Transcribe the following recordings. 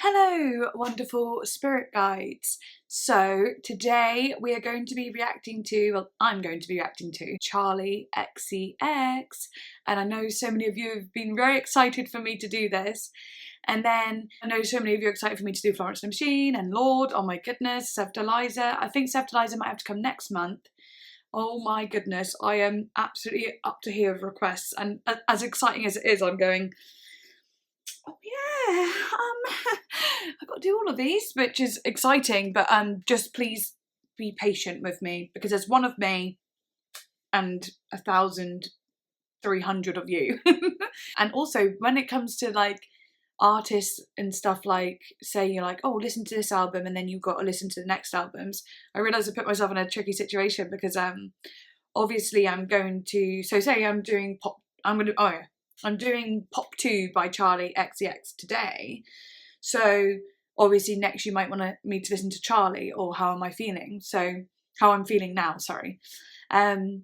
Hello, wonderful spirit guides. So today we are going to be I'm going to be reacting to Charli XCX, and I know so many of you have been very excited for me to do this. And then I know so many of you are excited for me to do Florence and the Machine and Lord. Oh my goodness, Seth Deliza. I think Seth Deliza might have to come next month. Oh my goodness, I am absolutely up to here with requests, and as exciting as it is, I'm going, oh yeah, I've got to do all of these, which is exciting, but just please be patient with me because there's one of me and 1,300 of you. And also when it comes to like artists and stuff, like say you're like, oh, listen to this album and then you've got to listen to the next albums, I realise I put myself in a tricky situation because obviously I'm going to, so say I'm doing pop, I'm doing Pop 2 by Charli XCX today. So obviously next you might want me to listen to Charli or How Am I Feeling? So How I'm Feeling Now, sorry. But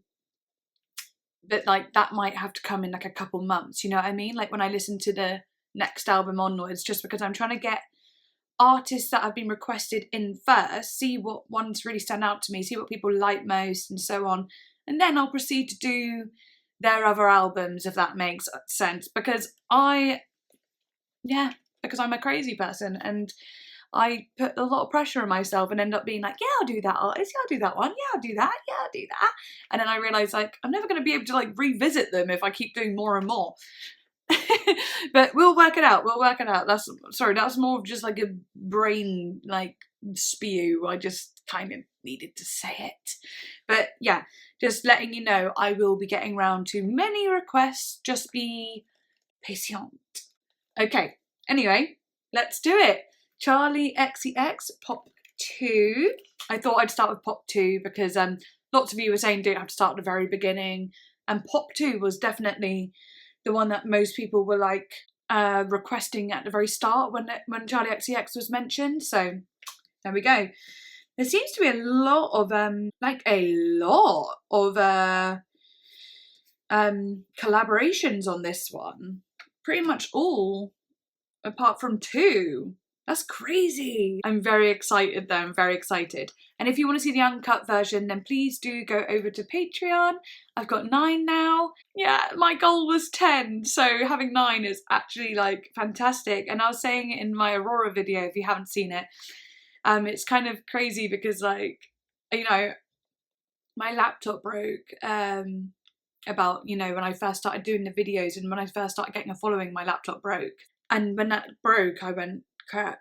like that might have to come in like a couple months, you know what I mean? Like when I listen to the next album onwards, just because I'm trying to get artists that have been requested in first, see what ones really stand out to me, see what people like most and so on. And then I'll proceed to do their other albums, if that makes sense, because I'm a crazy person and I put a lot of pressure on myself and end up being like, yeah, I'll do that artist, yeah, I'll do that one, yeah, I'll do that, yeah, I'll do that. And then I realise like I'm never going to be able to like revisit them if I keep doing more and more. But we'll work it out, That's more of just like a brain like spew. I just kind of needed to say it. But yeah, just letting you know, I will be getting round to many requests. Just be patient. Okay, anyway, let's do it. Charli XCX, Pop 2. I thought I'd start with Pop 2 because lots of you were saying don't have to start at the very beginning. And Pop 2 was definitely the one that most people were like requesting at the very start when Charli XCX was mentioned. So there we go. There seems to be a lot of collaborations on this one. Pretty much all, apart from 2. That's crazy. I'm very excited though, I'm very excited. And if you want to see the uncut version, then please do go over to Patreon. I've got 9 now. Yeah, my goal was 10, so having 9 is actually like fantastic. And I was saying it in my Aurora video, if you haven't seen it, it's kind of crazy because like, you know, my laptop broke about, you know, when I first started doing the videos and when I first started getting a following, my laptop broke. And when that broke, I went, crap,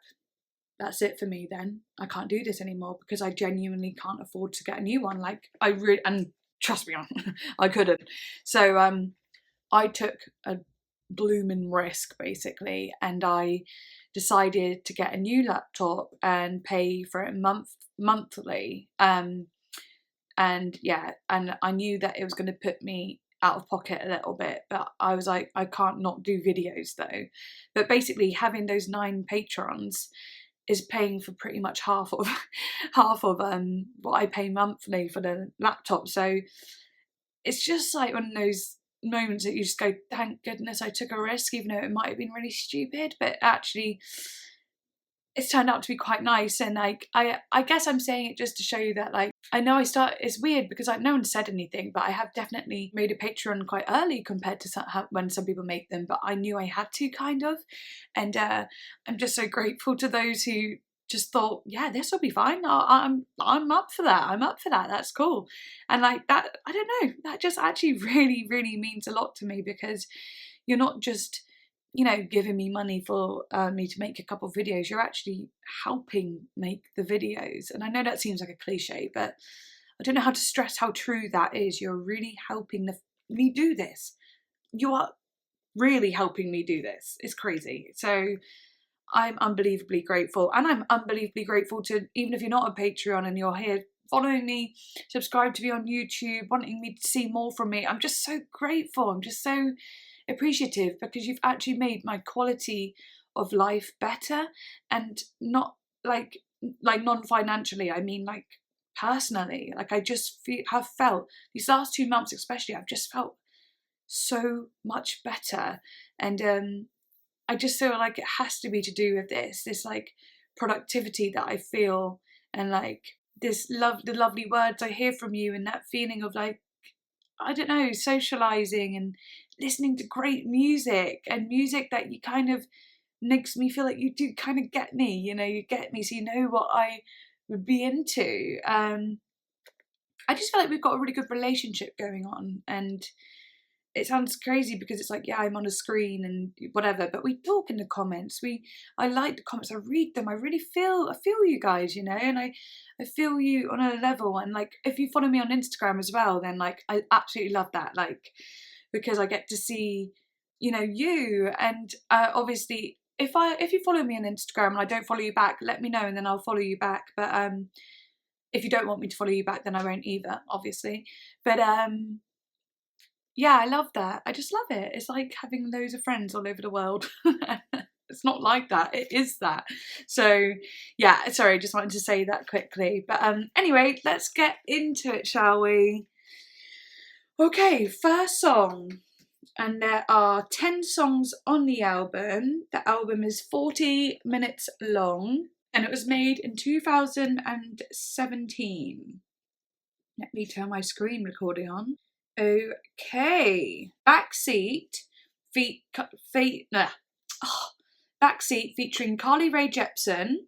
that's it for me then. I can't do this anymore because I genuinely can't afford to get a new one. Like and trust me, I couldn't. So I took a blooming risk basically, and I decided to get a new laptop and pay for it monthly. And yeah, and I knew that it was going to put me out of pocket a little bit, but I was like, I can't not do videos though. But basically having those 9 patrons is paying for pretty much half of what I pay monthly for the laptop. So it's just like one of those moments that you just go, thank goodness I took a risk, even though it might have been really stupid, but actually it's turned out to be quite nice. And like I guess I'm saying it just to show you that like I know it's weird because like no one said anything, but I have definitely made a Patreon quite early compared to when some people make them, but I knew I had to kind of. And I'm just so grateful to those who just thought, yeah, this will be fine. I'm up for that. That's cool. And like that, I don't know, that just actually really, really means a lot to me because you're not just, you know, giving me money for me to make a couple of videos, you're actually helping make the videos. And I know that seems like a cliche, but I don't know how to stress how true that is. You're really helping me do this. You are really helping me do this. It's crazy. So I'm unbelievably grateful. And I'm unbelievably grateful to, even if you're not a Patreon and you're here following me, subscribe to me on YouTube, wanting me to see more from me. I'm just so grateful. I'm just so appreciative because you've actually made my quality of life better, and not like non-financially, I mean like personally. Like I just have felt these last 2 months especially, I've just felt so much better. And I just feel like it has to be to do with this like productivity that I feel, and like the lovely words I hear from you, and that feeling of like, I don't know, socializing and listening to great music, and music that you kind of makes me feel like you do kind of get me, you know, you get me, so you know what I would be into. I just feel like we've got a really good relationship going on, and it sounds crazy because it's like, yeah, I'm on a screen and whatever, but we talk in the comments. I like the comments, I read them, I feel you guys, you know, and I feel you on a level. And like, if you follow me on Instagram as well, then like I absolutely love that, like, because I get to see, you know, you. And obviously if you follow me on Instagram and I don't follow you back, let me know and then I'll follow you back. But if you don't want me to follow you back, then I won't either, obviously. But yeah, I love that. I just love it. It's like having loads of friends all over the world. It's not like that. It is that. So yeah, sorry, just wanted to say that quickly. But anyway, let's get into it, shall we? Okay, first song. And there are 10 songs on the album. The album is 40 minutes long and it was made in 2017. Let me turn my screen recording on. Okay, Backseat Backseat featuring Carly Rae Jepsen.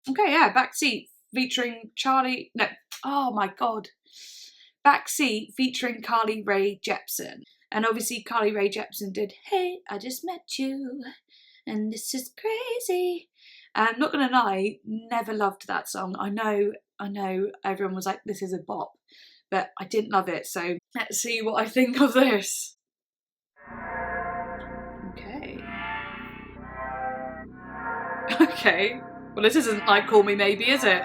Okay, yeah, Backseat featuring Charli. No, oh my god, Backseat featuring Carly Rae Jepsen, and obviously Carly Rae Jepsen did "Hey, I Just Met You," and this is crazy. I'm not gonna lie, never loved that song. I know, everyone was like, "This is a bop." But I didn't love it, so let's see what I think of this. Okay. Okay. Well, this isn't like Call Me Maybe, is it?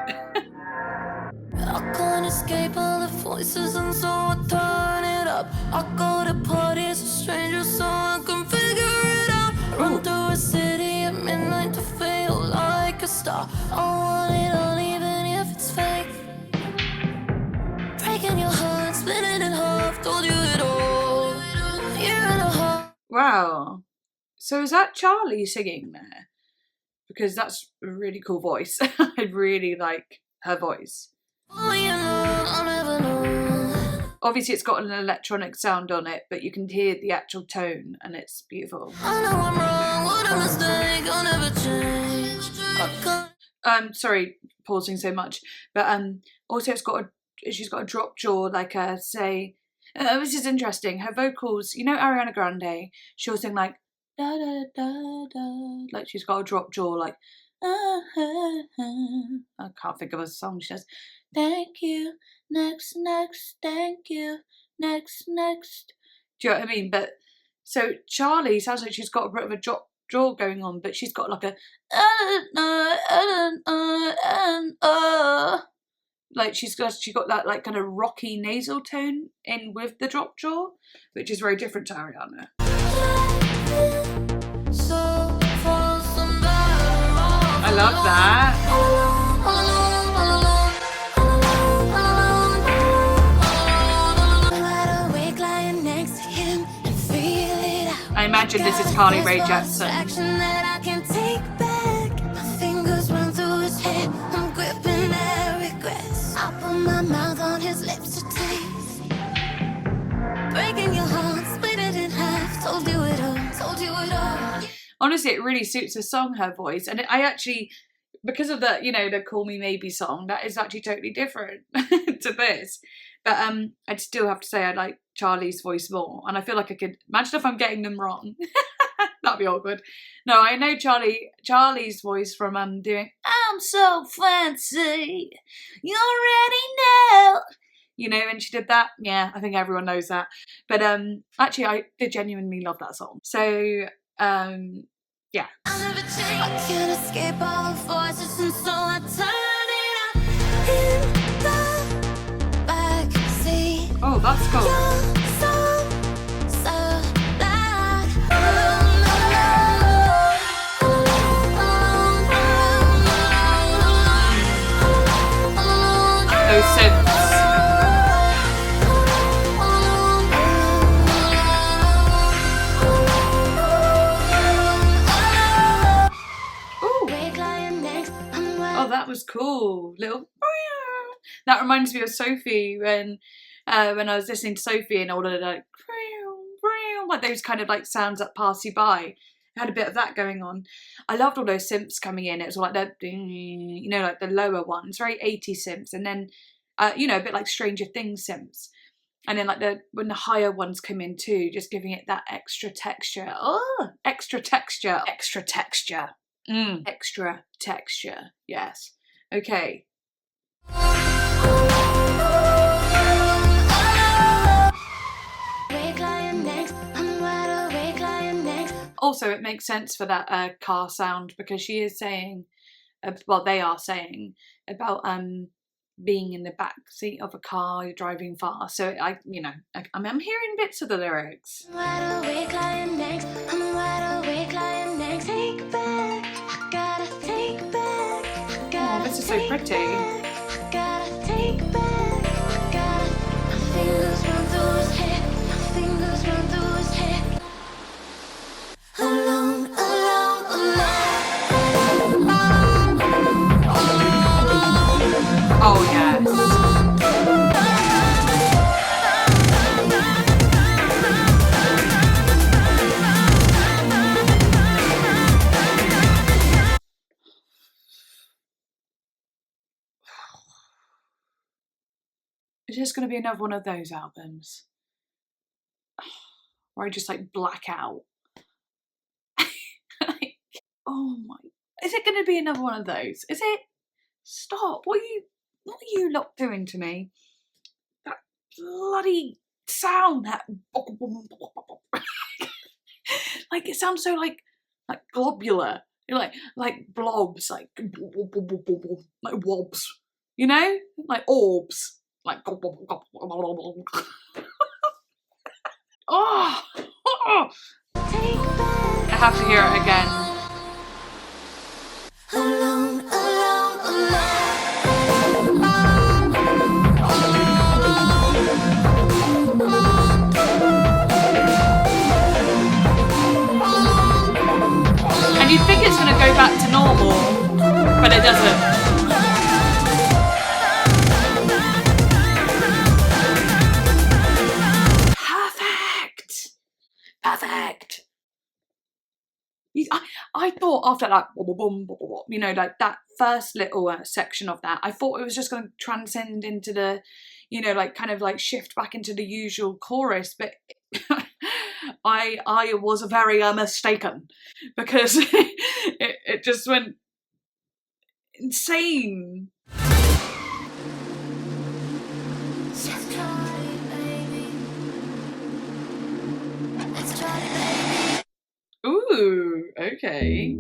I can't escape all the voices and so I turn it up. I go to parties with strangers so I can figure it out. I run through a city at midnight to feel like a star. I want it all even if it's fake. Breaking your heart, split it in half, told you it all. Year and a half. Wow. So is that Charli singing there? Because that's a really cool voice. I really like her voice. Obviously it's got an electronic sound on it, but you can hear the actual tone and it's beautiful. I know I'm wrong, what a mistake, I'll never change. Sorry, pausing so much, but also she's got a drop jaw, like this is interesting. Her vocals, you know, Ariana Grande, she'll sing like da da da da, like she's got a drop jaw, like I can't think of a song she does. Thank you, next, thank you, next. Do you know what I mean? But so Charli sounds like she's got a bit of a drop jaw going on, but she's got like a like she got that like kind of rocky nasal tone in with the drop jaw, which is very different to Ariana. I love that. I imagine this is Carly Rae Jepsen. Honestly, it really suits the song, her voice. And I actually, because of the, you know, the Call Me Maybe song, that is actually totally different to this. But I'd still have to say I like Charli's voice more. And I feel like I could, imagine if I'm getting them wrong. That'd be awkward. No, I know Charli's voice from doing I'm So Fancy, You Already Know. You know, and she did that. Yeah, I think everyone knows that. But actually, I did genuinely love that song. So, yeah. I can't escape all the voices and so I turn it up in the backseat. Oh, that's cool. Those synths. Oh, that was cool. Little. That reminds me of Sophie when I was listening to Sophie and all of the like those kind of like sounds that pass you by. It had a bit of that going on. I loved all those synths coming in. It was like the, you know, like the lower ones, very 80s synths, and then you know, a bit like Stranger Things synths. And then like when the higher ones come in too, just giving it that extra texture. Oh, extra texture. Extra texture. Extra texture. Yes. Okay. Also, it makes sense for that car sound because she is saying, well, they are saying about being in the back seat of a car, you're driving fast. So I'm hearing bits of the lyrics. Oh, this is so pretty. Oh yes. It's just going to be another one of those albums where I just like black out. Oh my, is it going to be another one of those? Is it? Stop, what are you lot doing to me? That bloody sound, that like it sounds so like globular. You're like blobs, like wobs, you know? Like orbs. Like oh, I have to hear it again. And you'd think it's going to go back to normal, but it doesn't. Perfect. I thought after that, you know, like that first little section of that, I thought it was just going to transcend into the, you know, like kind of like shift back into the usual chorus, but I was very mistaken because it just went insane. Ooh, okay.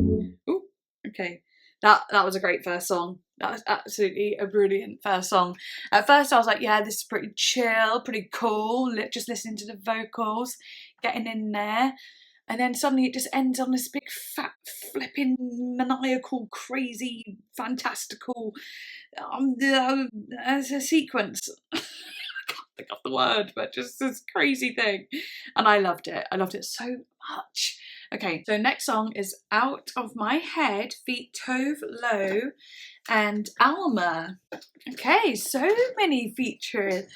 Ooh, okay. That was a great first song. That was absolutely a brilliant first song. At first I was like, yeah, this is pretty chill, pretty cool, just listening to the vocals, getting in there. And then suddenly it just ends on this big fat flipping maniacal, crazy, fantastical as a sequence. I can't think of the word, but just this crazy thing. And I loved it. I loved it so much. Okay, so next song is Out of My Head, feat. Tove Lo and Alma. Okay, so many featured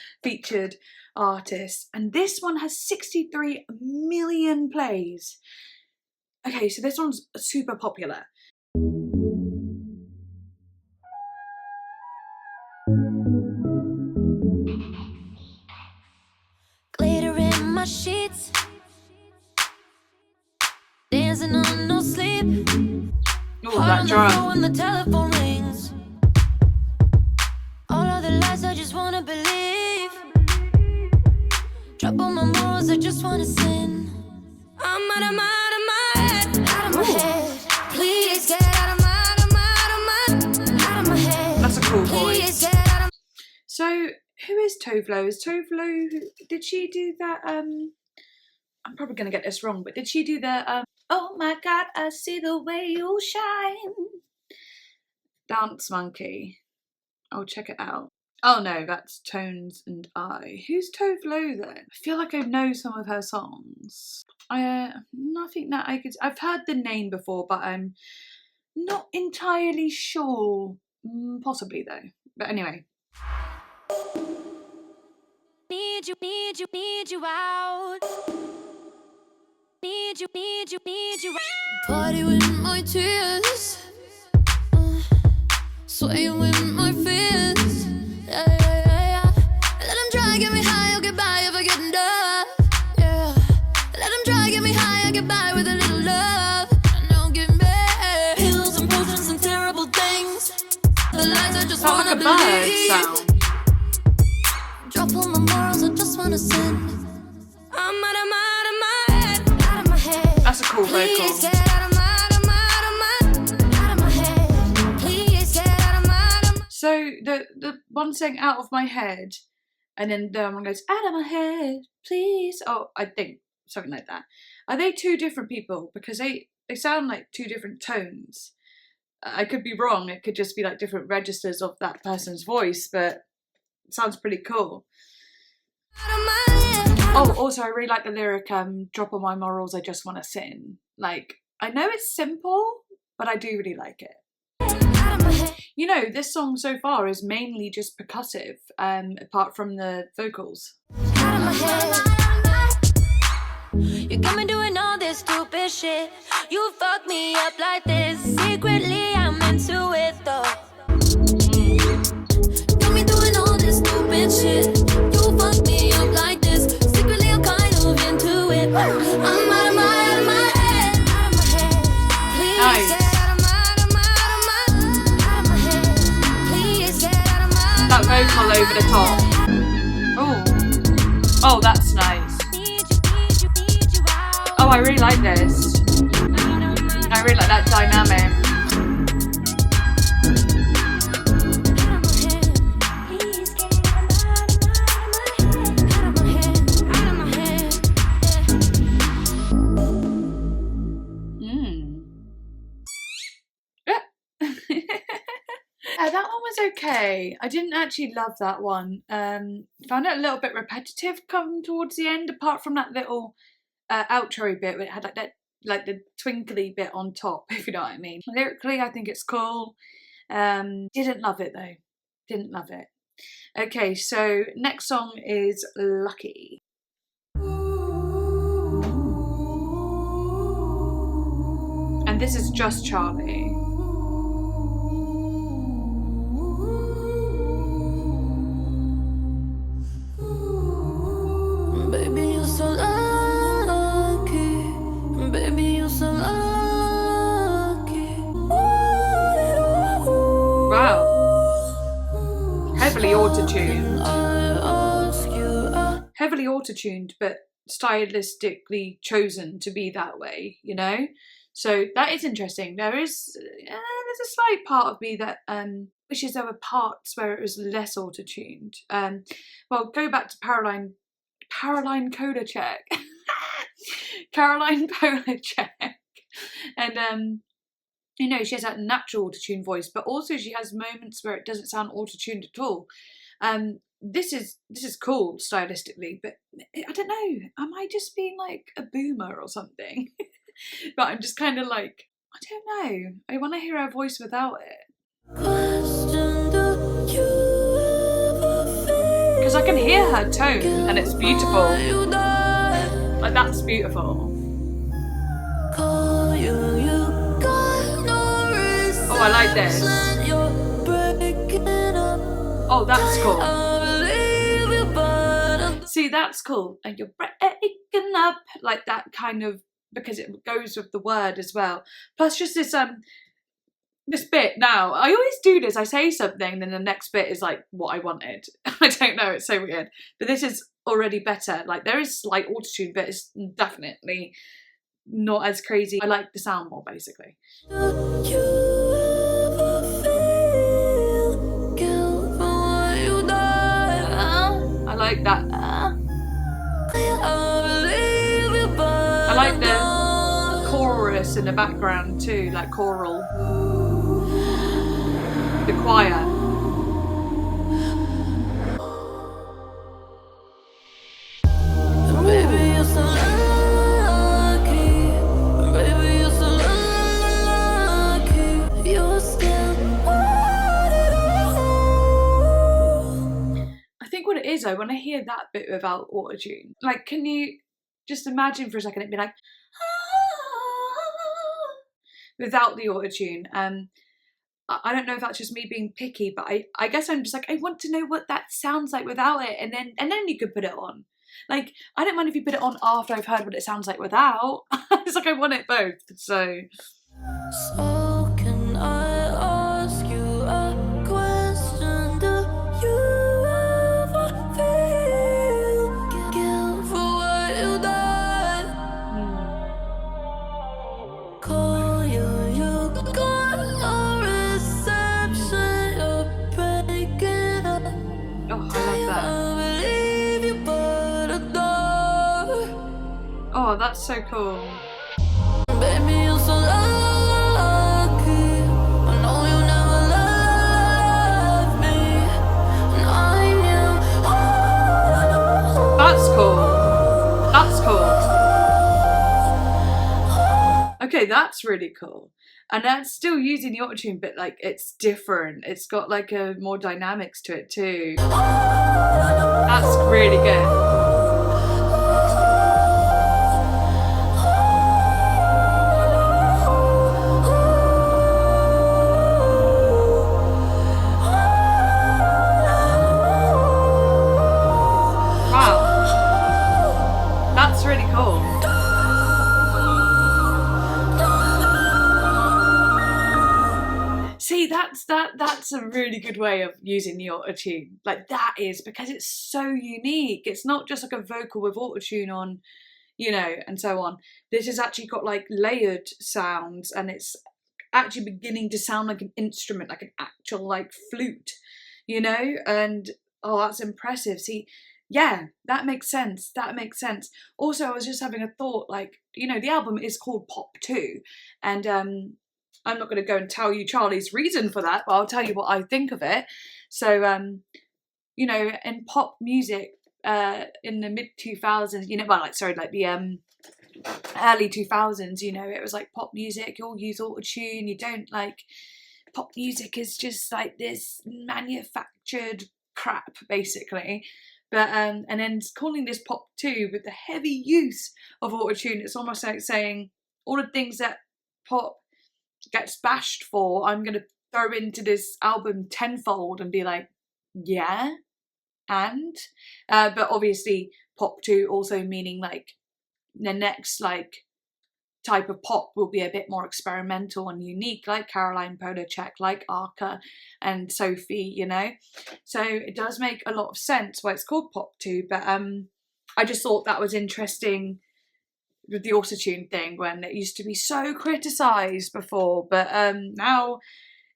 artists, and this one has 63 million plays. Okay, so this one's super popular. Glitter in my sheets, dancing on no sleep. Oh, that drum. When the telephone rings, all of the lies I just wanna believe. Drop on my morals, I just wanna sin. I'm out of my head, out of my head. Please get out of my head. That's a cool voice. So, who is Tove Lo? Is Tove Lo? Did she do that? I'm probably gonna get this wrong, but did she do the oh my God, I see the way you shine. Dance Monkey. I'll check it out. Oh no, that's Tones and I. Who's Tove Lo then? I feel like I know some of her songs. Nothing that I could. I've heard the name before, but I'm not entirely sure Possibly though. But anyway. Need you out. Need you out. Party with my tears. Sway with my fears. Yeah. Let them try, get me high, I'll get by if I get enough. Yeah. Let them try, get me high, I'll get by with a little love. Now give me pills and potions and terrible things. The lies I just Sound wanna like a bird believe. sound. Drop all my morals, I just wanna sin. I'm out of my head, out of my head. That's a cool Please vocal. get out of my head. Please get out of my So the one saying out of my head, and then the one goes out of my head, please. Oh, I think something like that. Are they two different people? Because they sound like two different tones. I could be wrong. It could just be like different registers of that person's voice, but it sounds pretty cool. Oh, also I really like the lyric, drop all my morals, I just want to sin. Like, I know it's simple, but I do really like it. You know, this song so far is mainly just percussive, apart from the vocals. You got me doing all this stupid shit. You fuck me up like this. Secretly, I'm into it though. Got me doing all this stupid shit. You fuck me up like this. Secretly, I'm kind of into it. I'm out of my head. Please Nice. get out of my head. Please get out of my That vocal over the top. Oh, that's nice. Oh, I really like this. I really like that dynamic. That one was okay. I didn't actually love that one. Found it a little bit repetitive coming towards the end, apart from that little outro bit where it had like the twinkly bit on top, if you know what I mean. Lyrically, I think it's cool. Didn't love it though. Didn't love it. Okay, so next song is Lucky. And this is just Charli. Baby, you're so lucky. Baby, you're so lucky. Wow. Heavily auto-tuned. Heavily auto-tuned, but stylistically chosen to be that way, you know? So that is interesting. There's a slight part of me that wishes there were parts where it was less auto-tuned. Well, go back to Caroline Polachek. Caroline Polachek. And you know, she has that natural auto-tune voice, but also she has moments where it doesn't sound auto-tuned at all. This is cool stylistically, but I don't know, am I just being like a boomer or something? But I'm just kind of like, I don't know, I want to hear her voice without it. Because I can hear her tone and it's beautiful. Like, that's beautiful. Oh, I like this. Oh, that's cool. See, that's cool. And you're breaking up, like that kind of, because it goes with the word as well. Plus just this bit now. I always do this. I say something, then the next bit is like what I wanted. I don't know, it's so weird. But this is already better. Like, there is slight auto-tune, but it's definitely not as crazy. I like the sound more, basically. I like that. I like the chorus in the background too, like choral. The choir. Baby, you're so lucky. Baby, you're so lucky. You're still I want to hear that bit without autotune. Like, can you just imagine for a second it'd be like, without the autotune? I don't know if that's just me being picky, but I guess I'm just like, I want to know what that sounds like without it, and then you could put it on. Like, I don't mind if you put it on after I've heard what it sounds like without. It's like I want it both. So can I ask you a question? Do you ever feel guilt for what you done? Call you got a reception, you're breaking up. oh, I love that. I believe you but adore. Oh, that's so cool. Baby, you're so lucky. I know you never loved me, and I knew. That's cool. That's cool. Okay, that's really cool. And that's still using the autotune, but like it's different. It's got like a more dynamics to it too. That's really good. That's a really good way of using the autotune. Like, that is, because it's so unique. It's not just like a vocal with autotune on, you know, and so on. This has actually got like layered sounds, and it's actually beginning to sound like an instrument, like an actual like flute, you know. And oh, that's impressive. See, yeah, that makes sense. That makes sense. Also, I was just having a thought, like, you know, the album is called Pop 2, and I'm not going to go and tell you Charli's reason for that, but I'll tell you what I think of it. So, you know, in pop music, in the mid 2000s, you know, well, like, sorry, like the early 2000s, you know, it was like pop music, you'll use autotune, you don't, like, pop music is just like this manufactured crap, basically. But, and then calling this Pop 2 with the heavy use of autotune, it's almost like saying all the things that pop gets bashed for, I'm gonna throw into this album tenfold and be like, yeah, and but obviously Pop 2 also meaning like the next like type of pop will be a bit more experimental and unique, like Caroline Polachek, like Arca and Sophie, you know. So it does make a lot of sense why it's called Pop 2, but I just thought that was interesting with the autotune thing, when it used to be so criticised before, but now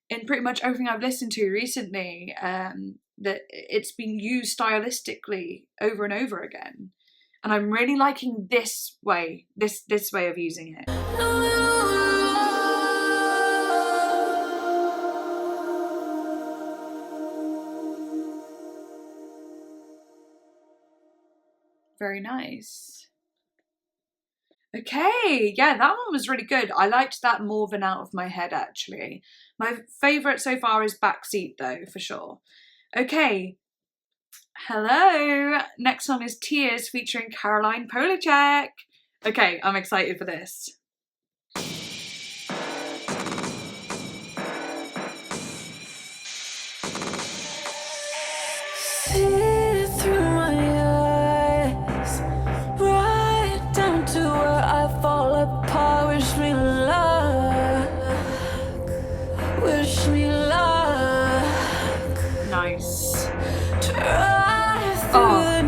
in pretty much everything I've listened to recently, that it's been used stylistically over and over again, and I'm really liking this way, this way of using it. Very nice. Okay, yeah, that one was really good. I liked that more than Out of My Head, actually. My favourite so far is Backseat, though, for sure. Okay, hello. Next song is Tears featuring Caroline Polachek. Okay, I'm excited for this. Nice. Oh,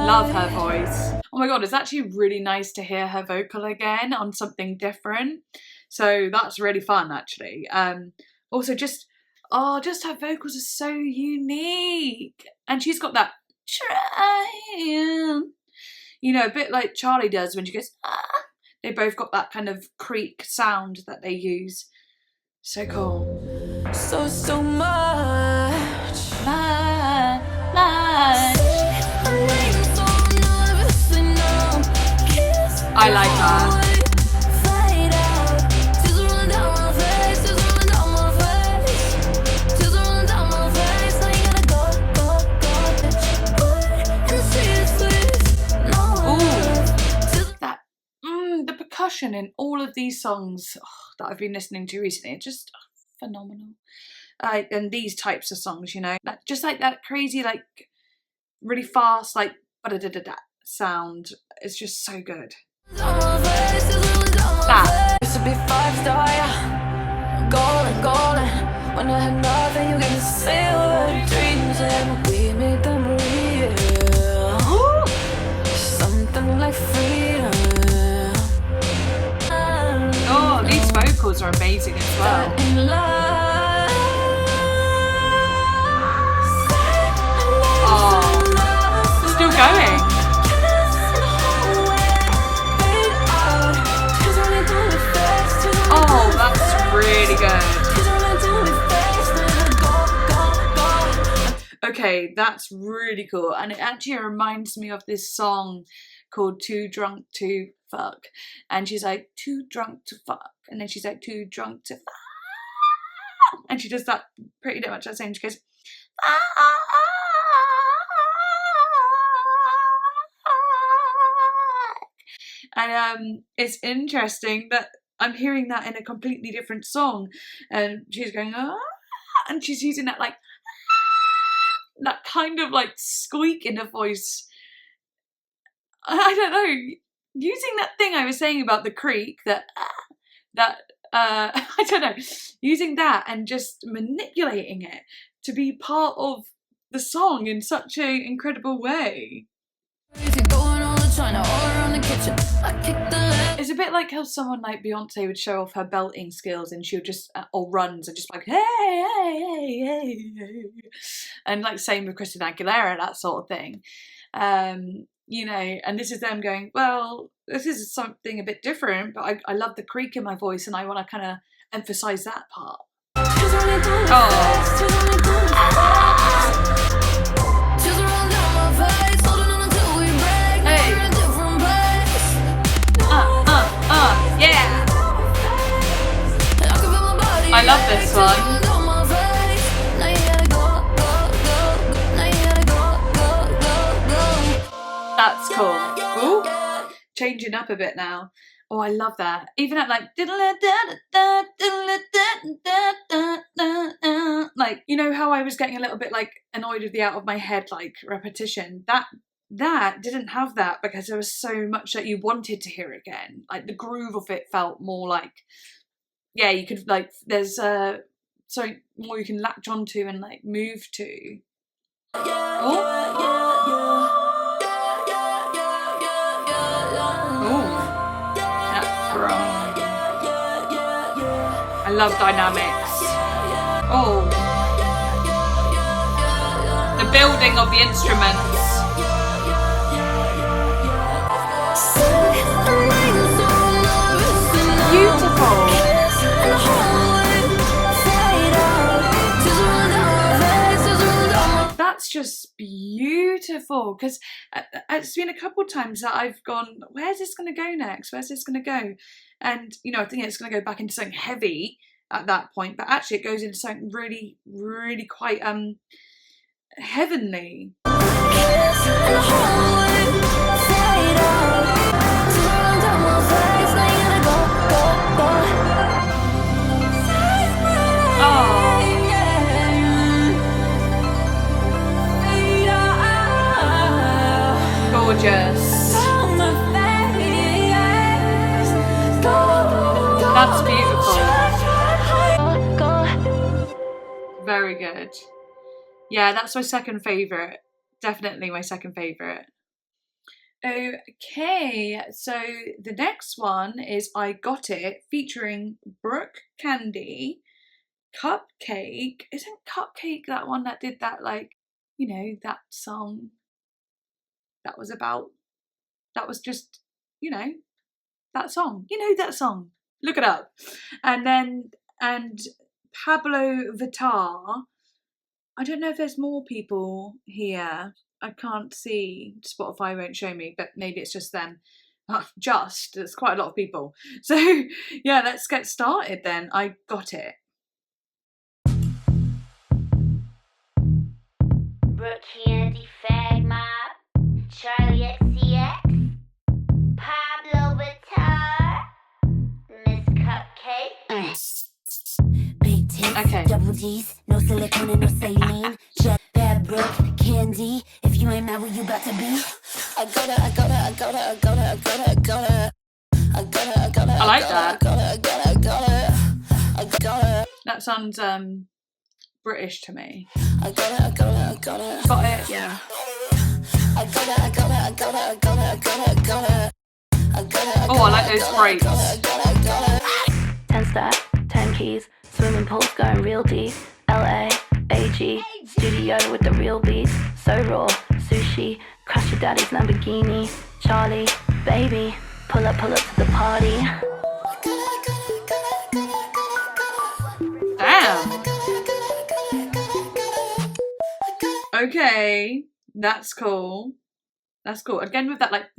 love her voice. Oh my god, it's actually really nice to hear her vocal again on something different. So that's really fun, actually. Also, just her vocals are so unique, and she's got that trying, you know, a bit like Charli does when she goes ah. They both got that kind of creak sound that they use. So cool. So much. I like that. production in all of these songs that I've been listening to recently, it's just phenomenal. And these types of songs, you know, just like that crazy, like really fast, like ba-da-da-da-da sound. It's just so good. That. Used to be 5-star, yeah. Golden. When I had nothing, you gave me silver dreams, and we made them real. Something like freedom. Oh, these vocals are amazing as well. Oh, still going. Oh, that's really good. Okay, that's really cool. And it actually reminds me of this song called Too Drunk to Fuck. And she's like, too drunk to fuck. And then she's like, too drunk to fuck. And she does that pretty much that same. She goes, and it's interesting that I'm hearing that in a completely different song, and she's going, and she's using that like that kind of like squeak in her voice. I don't know, using that thing I was saying about the creek, that I don't know, using that and just manipulating it to be part of the song in such an incredible way. It's a bit like how someone like Beyonce would show off her belting skills, and she would just, or runs, and just like, hey. And like same with Christina Aguilera, that sort of thing. You know, and this is them going, well, this is something a bit different, but I love the creak in my voice, and I want to kind of emphasize that part. Yeah. I love this one. That's cool. Ooh, changing up a bit now. Oh, I love that. Even at like, like, you know how I was getting a little bit like annoyed with the out of my head like repetition? That didn't have that, because there was so much that you wanted to hear again. Like the groove of it felt more like, yeah, you could like, there's something more you can latch onto and like move to. I love dynamics. Oh, the building of the instruments. Beautiful. That's just beautiful, because it's been a couple times that I've gone, where's this going to go next? Where's this going to go? And, you know, I think it's going to go back into something heavy at that point, but actually it goes into something really, really quite heavenly. Gorgeous. That's beautiful. Very good. Yeah, that's my second favourite. Definitely my second favourite. Okay, so the next one is I Got It, featuring Brooke Candy, Cupcake. Isn't Cupcake that one that did that, like, you know, that song that was just, you know, that song. You know that song. Look it up. And Pablo Vittar. I don't know if there's more people here. I can't see. Spotify won't show me, but maybe it's just them. There's quite a lot of people. So yeah, let's get started then. I Got It. Brooke Candy, Fag Mob, Charli XCX, Pablo Vittar, double D's, no silicone and no saline. Jet, bad brook, candy. If you ain't mad, where you about to be? I like that. That sounds British to me. Got it? Yeah. Oh, I like those breaks. 10 step, 10 keys, swimming pools going real deep. LA, AG, studio with the real beats. So raw, sushi, crash your daddy's Lamborghini. Charli, baby, pull up to the party. Damn. Okay, that's cool. That's cool. Again with that like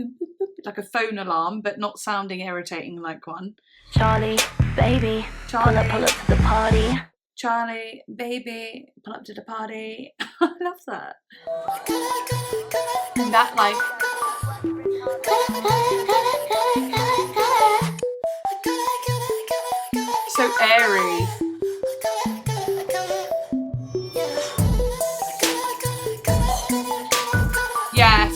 a phone alarm, but not sounding irritating like one. Charli, baby, Charli. pull up to the party. Charli, baby, pull up to the party. I love that. And that like so airy. Yes.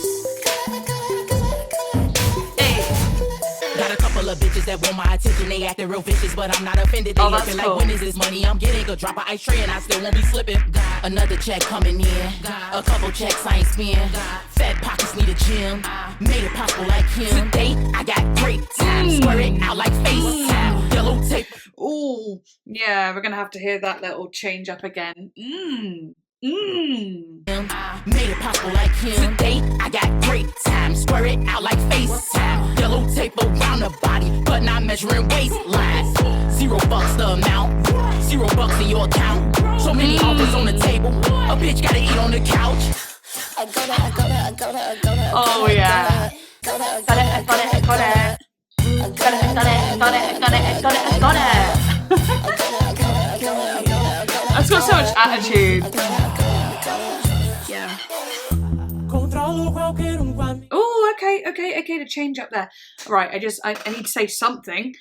Got a couple of bitches that want my attention. They acting real vicious, but I'm not offended. They Oh, that's looking cool. like, when is this money I'm getting? A drop of ice tray and I still won't be slipping. Another check coming in. A couple checks I ain't spend. Fat pockets need a gym. Made it possible like him. Today I got great time. Swear it out like FaceTime. Yellow tape. Oh, yeah, we're gonna have to hear that little change up again. Made it possible like him. Today I got great time. Swear it out like FaceTime. Yellow tape around the body, but not measuring waistlines. $0 the amount. $0 in your account. So many offers on the table. A bitch gotta eat on the couch. Oh yeah. Got it. That's got so much attitude. Yeah. Oh, okay, to change up there. Right, I need to say something.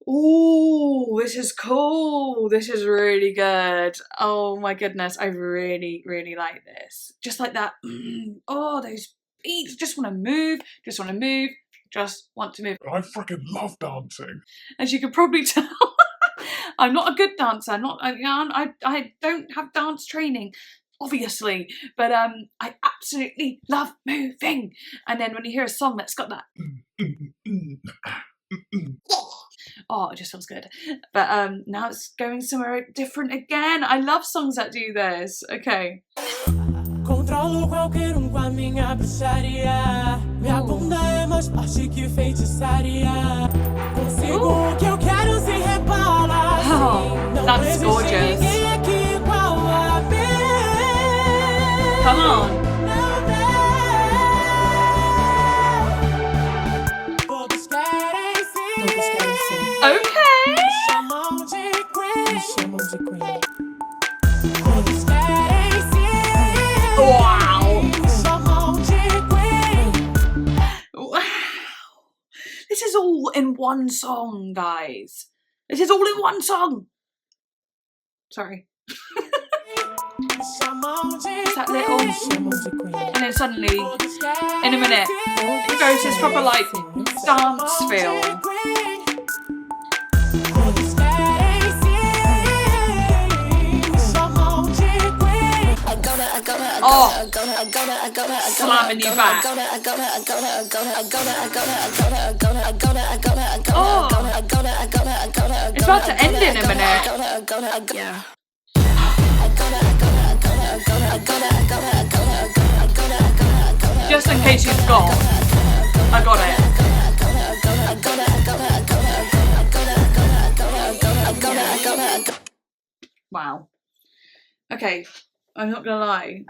Ooh, this is cool. This is really good. Oh my goodness, I really, really like this. Just like that. Oh, those beats. Just want to move. Just want to move. I freaking love dancing. As you can probably tell, I'm not a good dancer. I don't have dance training, obviously, but I absolutely love moving. And then when you hear a song that's got that, oh, it just feels good. But now it's going somewhere different again. I love songs that do this. Okay. Controlo qualquer com a minha bruxaria. Minha bunda é mais forte que feitiçaria. Consigo o que eu quero sem repara. Não that's existe gorgeous. ninguém aqui igual a mim. Come on. Todos querem sim. Okay. Me chamam de queen. Todos querem sim. Wow. Me chamam de queen. Wow. This is all in one song, guys. This is all in one song. Sorry. It's that little, and then suddenly, in a minute, it goes this proper like dance feel. Oh, slamming you back. Oh, it's about to end in a minute. Yeah. Just in case you forgot, I got it. Wow. Okay, I'm not gonna lie.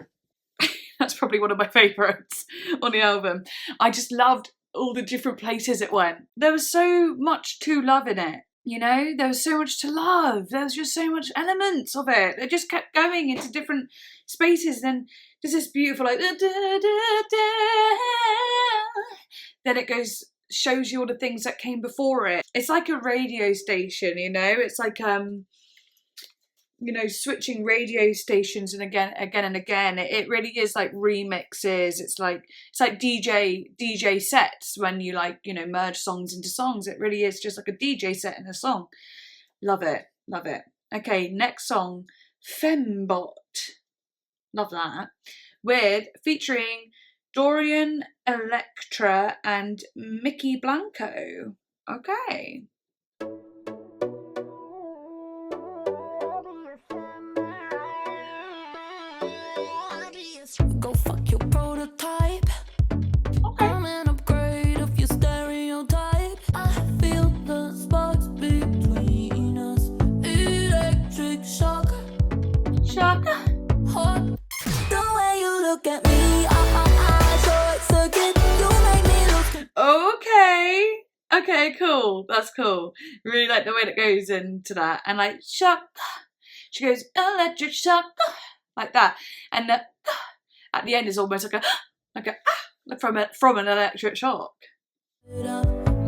That's probably one of my favourites on the album. I just loved all the different places it went. There was so much to love in it, you know? There was so much to love. There was just so much elements of it. It just kept going into different spaces. Then there's this beautiful like da, da, da, da. Then it goes, shows you all the things that came before it. It's like a radio station, you know? It's like you know, switching radio stations and again and again. It really is like remixes. It's like DJ sets when you like, you know, merge songs into songs. It really is just like a DJ set in a song. Love it. Okay, next song, Fembot. Love that. Featuring Dorian, Electra and Mickey Blanco. Okay. Go fuck your prototype. Okay. I'm an upgrade of your stereotype. I feel the sparks between us. Electric shock. Hot. The way you look at me, I short circuit. You make me look. Okay, cool. That's cool. Really like the way that goes into that. And like shock. She goes electric shock. Like that. And the at the end is almost like from an electric shock.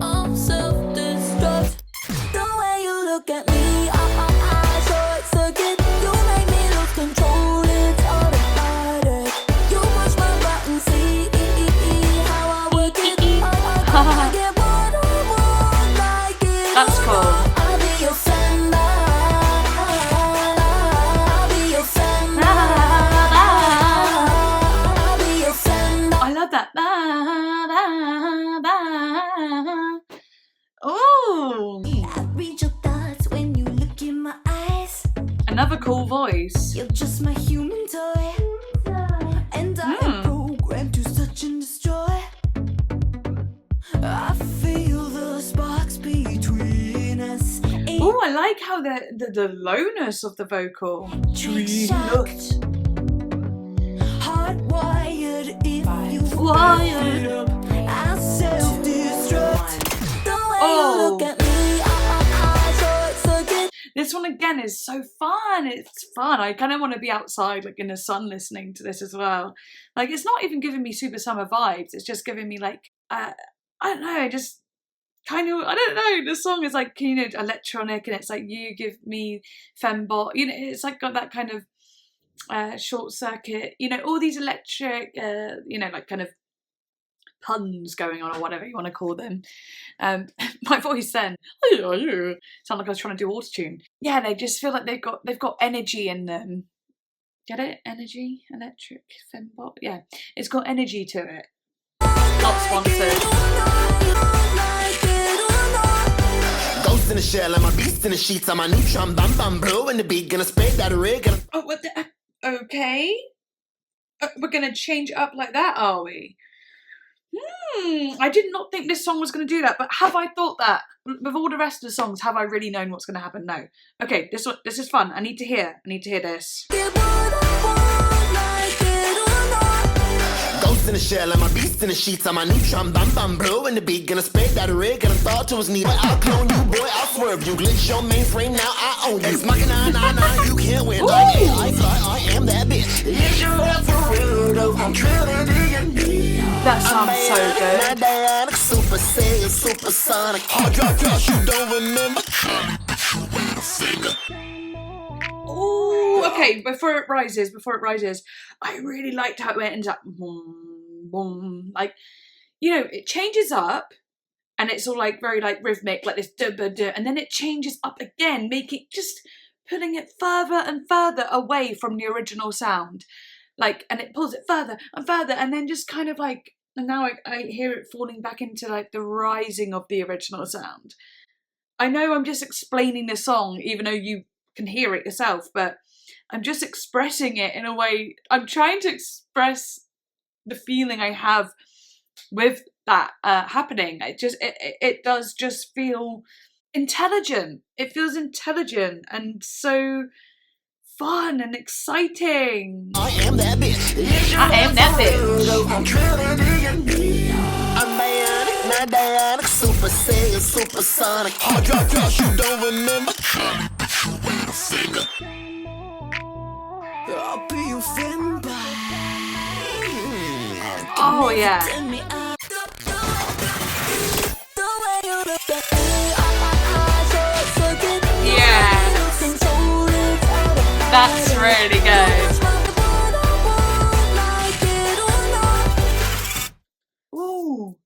I'm self-destruct. The way you look at me, I short circuit. You make me lose control. It's automatic. You push my button, see how I work it. I get what I want, like it. That's cool. I'll be your friend. I'll be your friend. I'll be your friend. I love that. Oh, I read your thoughts when you look in my eyes. another cool voice. You're just my human toy, and I am programmed to search and destroy. I feel the sparks between us. Oh, I like how the lowness of the vocal. Hardwired if you Wired. I self-destruct. The way Oh. you look at me, I short circuit. This one again is so fun. It's fun. I kind of want to be outside, like in the sun, listening to this as well. Like, it's not even giving me super summer vibes. It's just giving me like, I don't know, just kind of, I don't know. The song is like, you know, electronic, and it's like you give me Fembot. You know, it's like got that kind of short circuit. You know, all these electric, you know, like kind of puns going on or whatever you want to call them. My voice then sound like I was trying to do autotune. Yeah, they just feel like they've got energy in them. Get it? Energy, electric, Fembot. Yeah, it's got energy to it. Not sponsored. Ghost in the shell, I'm a beast in the sheets. I'm a neutron, bam bam, blow in the beat, gonna spray that rig. Oh, what the? Okay. We're gonna change it up like that, are we? I did not think this song was going to do that, but have I thought that? With all the rest of the songs, have I really known what's going to happen? No. Okay, this is fun. I need to hear this. Ghost in the shell, I'm a beast in the sheets. I'm a neutron, bam bam, blow in the beat, gonna spray that rig. And I thought it was neat. I'll clone you, boy, I'll swerve you. Glitch your mainframe, now I own you. It's my 999, you can't win. I fly, I am that bitch. Yes, you're up for real, though. I'm drilling in. That sounds so good. Dionic, super saiyan, supersonic. Hard drop, you don't remember. Oh, okay. Before it rises, I really liked how it went into boom, boom. Like, you know, it changes up, and it's all like very like rhythmic, like this duh, duh, duh, and then it changes up again, putting it further and further away from the original sound. Like, and it pulls it further and further, and then just kind of like, and now I hear it falling back into like the rising of the original sound. I know I'm just explaining the song, even though you can hear it yourself, but I'm just expressing it in a way. I'm trying to express the feeling I have with that happening. It does just feel intelligent. It feels intelligent and so fun and exciting. I am that bitch. I am that bitch. I'm drilling in. I'm bionic, not dionic, super saiyan, supersonic. Hard drop, you don't remember. I'll be your friend. Oh yeah. Yeah. That's really good. Ooh,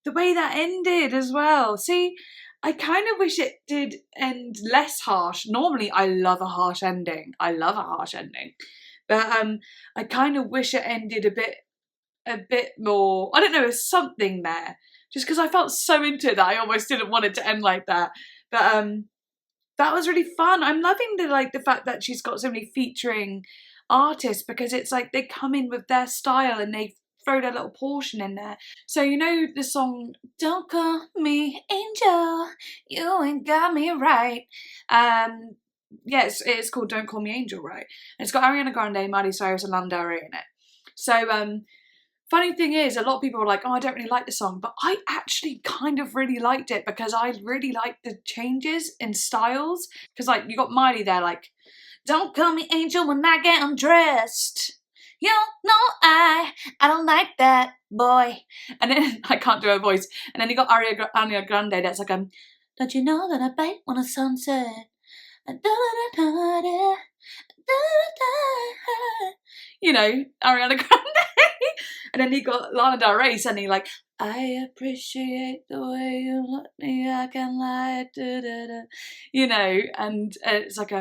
the way that ended as well. See, I kind of wish it did end less harsh. Normally, I love a harsh ending. But I kind of wish it ended a bit more. I don't know, there's something there. Just because I felt so into it that I almost didn't want it to end like that. But that was really fun. I'm loving the fact that she's got so many featuring artists, because it's like they come in with their style and they throw their little portion in there. So you know the song "Don't Call Me Angel, You Ain't Got Me Right." Yes, it's called "Don't Call Me Angel," right? And it's got Ariana Grande, Miley Cyrus, and Lana Del Rey in it. So funny thing is, a lot of people are like, "Oh, I don't really like the song," but I actually kind of really liked it because I really liked the changes in styles. Because like you got Miley there, like, "Don't call me angel when I get undressed. You know I don't like that, boy." And then I can't do her voice. And then you got Ariana Grande that's like, "Don't you know that I bite when the sun set? You know, Ariana Grande." And then you got Lana Del Rey suddenly like, "I appreciate the way you let me, I can lie, da, da, da." You know, and it's like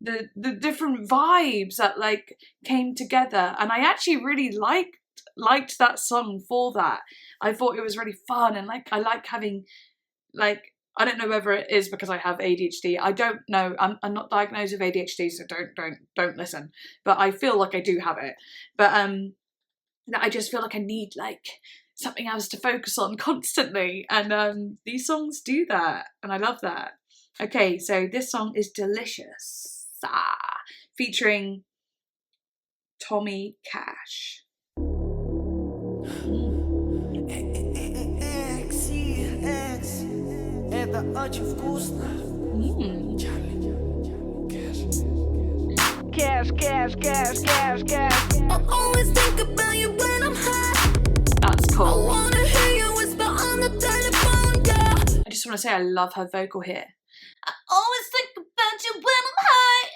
the different vibes that like came together, and I actually really liked that song for that. I thought it was really fun, and like I like having like, I don't know whether it is because I have ADHD. I don't know. I'm not diagnosed with ADHD, so don't listen. But I feel like I do have it. But I just feel like I need like something else to focus on constantly, and these songs do that, and I love that. Okay, so this song is "Delicious," featuring Tommy Cash. Cash, cash, cash, cash, cash. I always think about you when I'm high. That's cool. I wanna hear you whisper on the telephone, girl. I just want to say I love her vocal here. I always think about you when I'm high.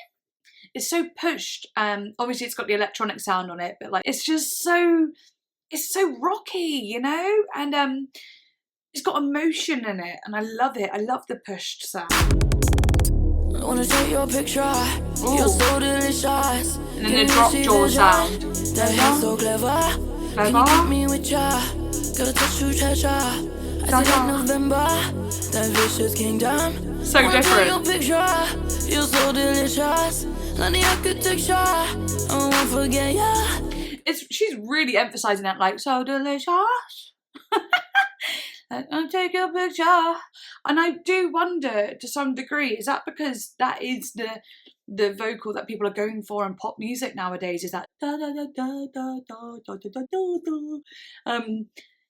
It's so pushed. Obviously it's got the electronic sound on it, but like it's so rocky, you know? And it's got emotion in it, and I love it. I love the pushed sound. I wanna take your picture. Ooh. You're so delicious. And then the drop jaw sound. That hair's so clever. Can you get me with ya? Gotta touch you, treasure. I said in November. That vicious kingdom. So different. Your picture. You're so delicious. Like the architecture. I won't forget ya. She's really emphasizing that, like, so delicious. I'll take your picture. And I do wonder to some degree, is that because that is the vocal that people are going for in pop music nowadays? Is that da da da da da da da da da da?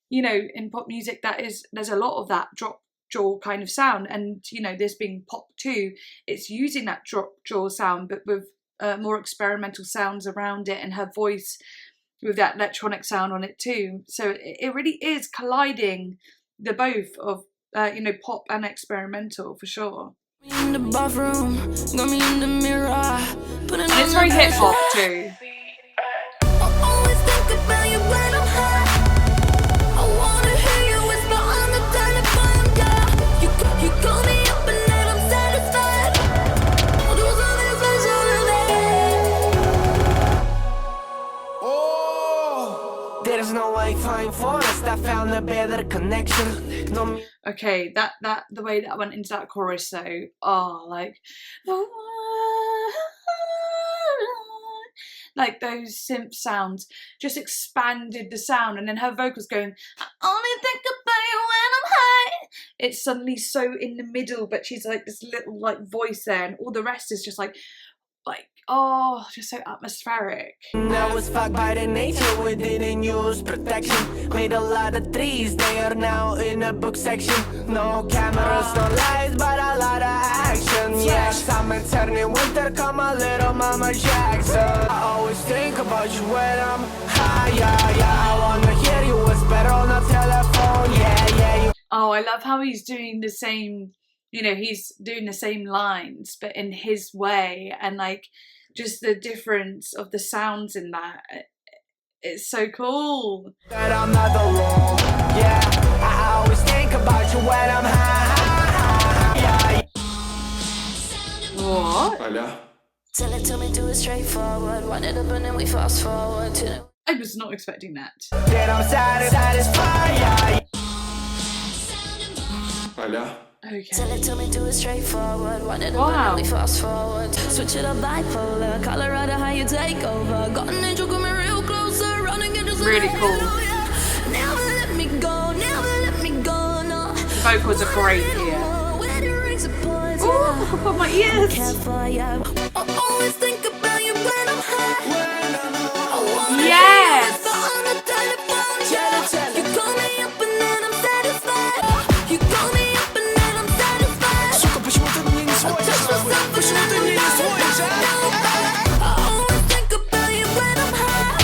You know, in pop music, there's a lot of that drop jaw kind of sound, and you know, this being pop too, it's using that drop jaw sound, but with more experimental sounds around it, and her voice with that electronic sound on it too. So it really is colliding the both of you know, pop and experimental for sure. In the bathroom, got me in the mirror, and it's very hip hop too. I always think about you when I'm high. I wanna hear you whisper on the telephone, girl. You call me up and then I'm satisfied. I'll do something special today. Oh, there's no Wi-Fi for us. I found a better connection. No. Okay, that the way that I went into that chorus though, like those synth sounds just expanded the sound, and then her vocals going, "I only think about you when I'm high." It's suddenly so in the middle, but she's like this little like voice there, and all the rest is just like oh, just so atmospheric. I was fucked by the nature, we didn't use protection. Made a lot of trees, they are now in the book section. No cameras, no lights, but a lot of action. Yeah, summer turning winter, come a little Mama Jackson. I always think about you when I'm high, yeah. I wanna hear you whisper on the telephone, yeah. Oh, I love how he's doing the same you know, he's doing the same lines but in his way, and like just the difference of the sounds in that, it's so cool. That I'm not alone. Yeah, I always think about you when I'm high. What? Tell it to me, do it straightforward. Run it up and then we fast forward to. I was not expecting that. Then I'm satisfied. Okay. Tell it to me, do it straightforward. Run it up and then we fast forward. Switch it up bipolar. Colorado, how you take over. Got an angel coming real closer. Running into Really cool. Never let me go, never let me go, no. The vocals are great here. Oh, my ears. I always think about you when I'm high. Yes. You call me up and then I'm satisfied. You call me up and then I'm satisfied. I touch myself and then I'm satisfied. I always think about you when I'm high.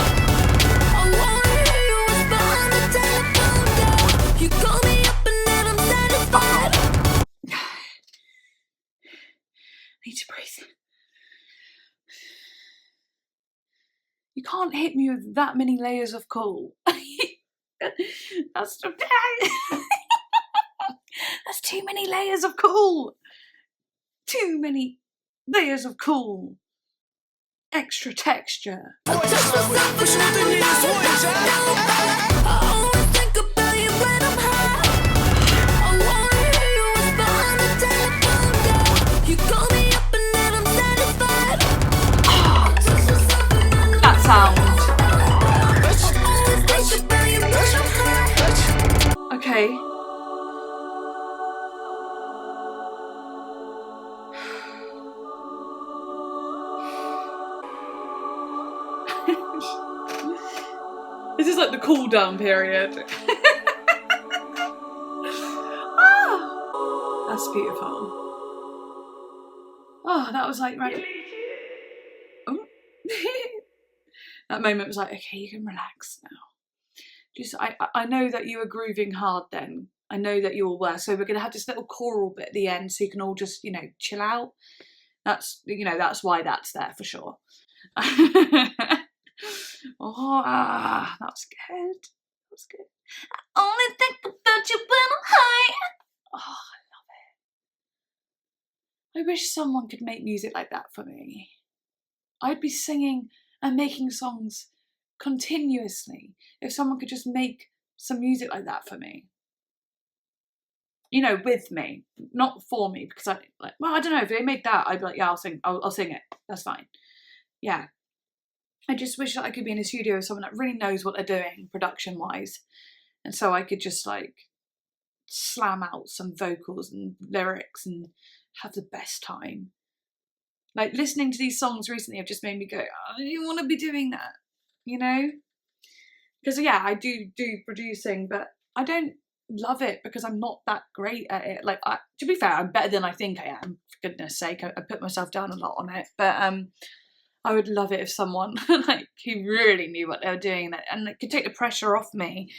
I wanna hear you whisper on the telephone. You call me up and then I'm satisfied. Need to breathe. You can't hit me with that many layers of cool. That's that's too many layers of cool. Too many layers of cool. Extra texture. I always think about you when I'm high. I wanna hear you whisper on the telephone. You call me up and then I'm satisfied. That sound. Okay. This is like the cool down period. Ah, that's beautiful. Oh, that was like right. Oh. That moment was like, okay, you can relax now. Just, I know that you were grooving hard then. I know that you all were. So we're gonna have this little choral bit at the end, so you can all just, you know, chill out. That's, you know, that's why that's there for sure. Oh, that was good. That was good. I only think about you when I'm high. Oh, I love it. I wish someone could make music like that for me. I'd be singing and making songs continuously if someone could just make some music like that for me. You know, with me, not for me, because I like. Well, I don't know if they made that. I'd be like, yeah, I'll sing. I'll sing it. That's fine. Yeah. I just wish that I could be in a studio with someone that really knows what they're doing production-wise, and so I could just like slam out some vocals and lyrics and have the best time. Like listening to these songs recently have just made me go, oh, I don't want to be doing that, you know? Because yeah, I do producing, but I don't love it because I'm not that great at it. Like, to be fair, I'm better than I think I am. For goodness sake, I put myself down a lot on it, but I would love it if someone like who really knew what they were doing and like, could take the pressure off me,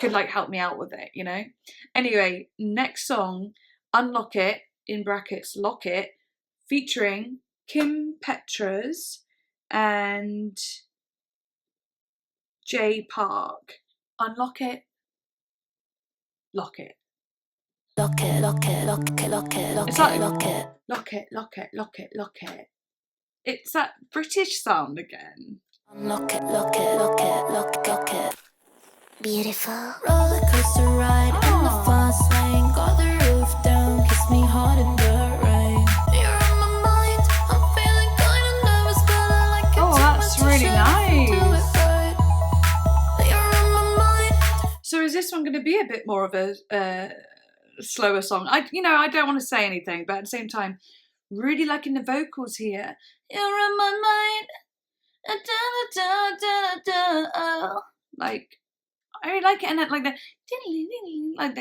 could like help me out with it, you know? Anyway, next song, Unlock It, in brackets, Lock It, featuring Kim Petras and Jay Park. Unlock It, Lock It. Lock it, lock it, lock it, lock it, lock It's it, like, lock it. Lock it, lock it, lock it, lock it. It's that British sound again. Lock it, lock it, lock it, lock it, lock it. Beautiful. Roller coaster ride in the fast lane. Got the roof down, kiss me hard in the rain. You're on my mind, I'm feeling kinda nervous, but I like it. Oh, that's really nice. You're on my mind. So is this one going to be a bit more of a slower song? I don't want to say anything, but at the same time, really liking the vocals here. You're on my mind. Like, I really like it, and like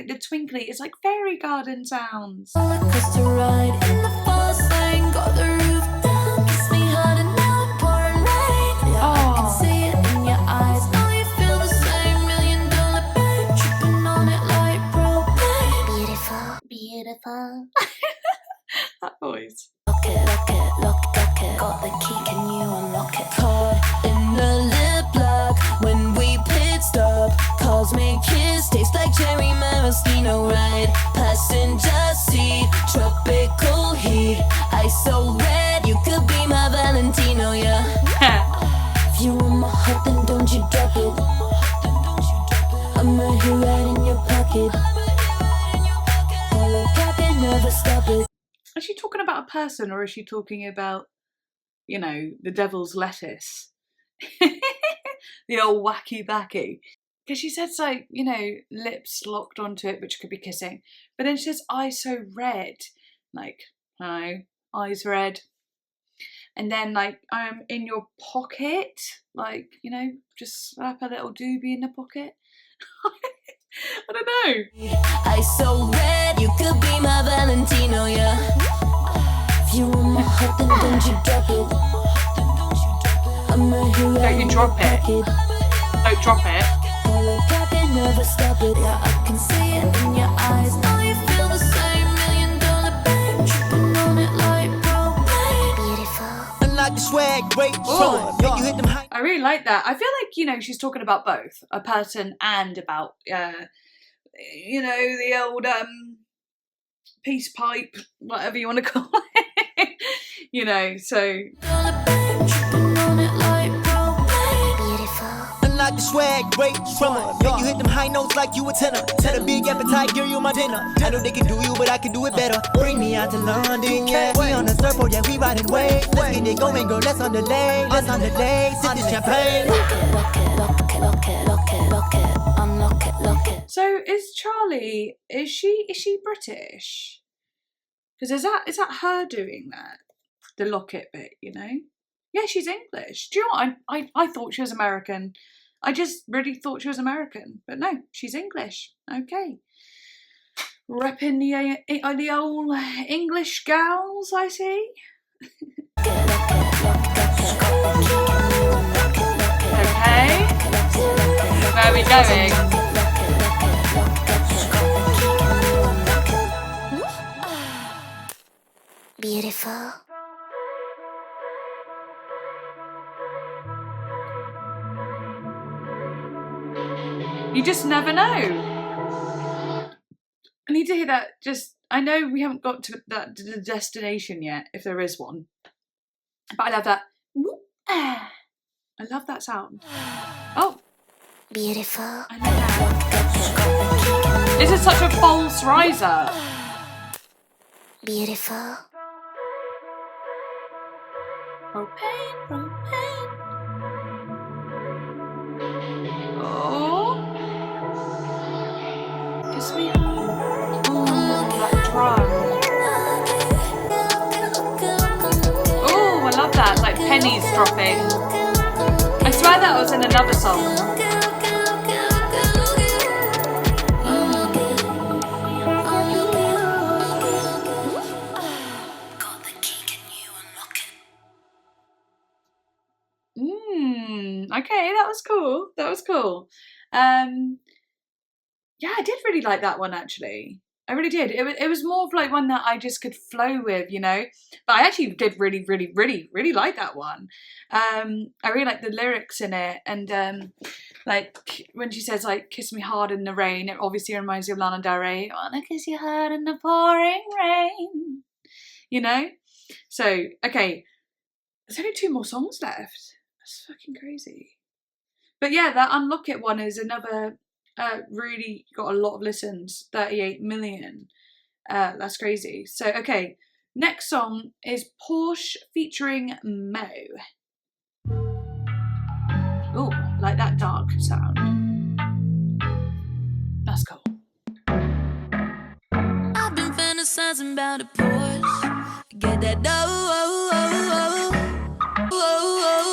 the twinkly. It's like fairy garden sounds. Roller coaster ride in the fast lane. Got the roof down, kiss me hard and now it's pouring rain. Yeah, I can see it in your eyes. Know you feel the same. $1 million babe, tripping on it like propane. Beautiful, beautiful. eyes. Lock it. Got the key, can you unlock it? Caught in the lip lock when we pit stop. Cosmic kiss, tastes like cherry maraschino ride. Passenger seat, tropical heat. Ice so red, you could be my Valentino, yeah. If you want my heart, then don't you drop it. I'm right here, right in your pocket. All I got, can never stop it. Is she talking about a person, or is she talking about, you know, the devil's lettuce? The old wacky backy. Because she says, like, you know, lips locked onto it, which could be kissing. But then she says, eyes so red. Like, no, eyes red. And then, like, I'm in your pocket. Like, you know, just slap a little doobie in the pocket. I don't know. Eyes so red, you could be my Valentino, yeah. If you want my heart, then don't you drop it. I'm right here, Don't you drop it. Don't drop it. All I got, can never stop it. Yeah, I can see it in your eyes. Now you feel the same. $1 million babe, tripping on it like propane. Beautiful. Unlike the swag, great fun. Yeah, you hit them high. I really like that. I feel like, you know, she's talking about both a person and about, you know, the old peace pipe, whatever you want to call it. You know, so. Unlike the swag, great fun. Yeah, you hit them high notes like you a tenor. Tell a big appetite, girl, you my dinner. I know they can do you, but I can do it better. Bring me out to London, yeah. We on the surfboard, yeah, we riding waves. Let's get it going, girl, let's on the lane. Let's on the lane, sip this champagne. Lock it. So is Charli, is she British? Because is that her doing that? The locket bit, you know? Yeah, she's English. Do you know what? I thought she was American. I just really thought she was American. But no, she's English. Okay. Repping the old English gals, I see. Okay. Where are we going? Beautiful. You just never know. I need to hear that. I know we haven't got to the destination yet, if there is one. But I love that. I love that sound. Oh. Beautiful. I know that. This is such a false riser. Beautiful. Propane. Oh. Kiss me hard. Oh, that drum. Oh, I love that. Like pennies dropping. I swear that was in another song. Okay, that was cool. Yeah, I did really like that one, actually. I really did. It was more of like one that I just could flow with, you know. But I actually did really, really, really, really like that one. I really like the lyrics in it, and like when she says like "kiss me hard in the rain," it obviously reminds me of Lana Del Rey. "Wanna kiss you hard in the pouring rain," you know. So okay, there's only 2 more songs left. That's fucking crazy. But yeah, that Unlock It one is another really got a lot of listens, 38 million. That's crazy. So, okay, next song is Porsche featuring Mo. Ooh, like that dark sound. That's cool. I've been fantasizing about a Porsche. Get that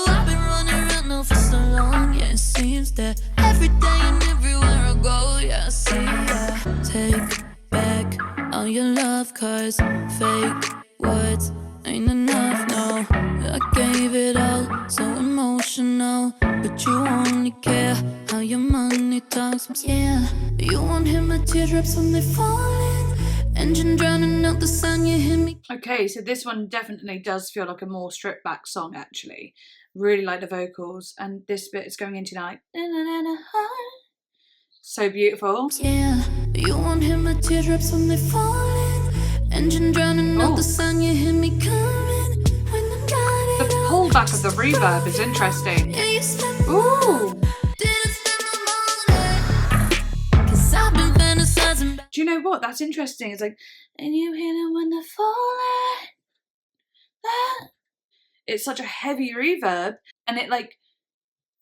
I've been running around now for so long. Yeah, it seems that every day and everywhere I go, yeah, I see, yeah. Take back all your love, cause fake words ain't enough, no. I gave it all, so emotional, but you only care how your money talks. Yeah, you won't hear my teardrops when they falling, Engine drowning out the sun, you hear me. Okay, so this one definitely does feel like a more stripped back song actually. Really like the vocals, and this bit is going into like so beautiful. Yeah, you won't hear my teardrops when they falling. Engine drowning out the sun, you hear me coming. When I'm drowning, the pullback of the reverb is interesting. yeah, you spend Ooh. didn't spend my money. 'Cause I've been fantasizing. Do you know what? That's interesting. It's like, and you hear them when they're falling. It's such a heavy reverb, and it like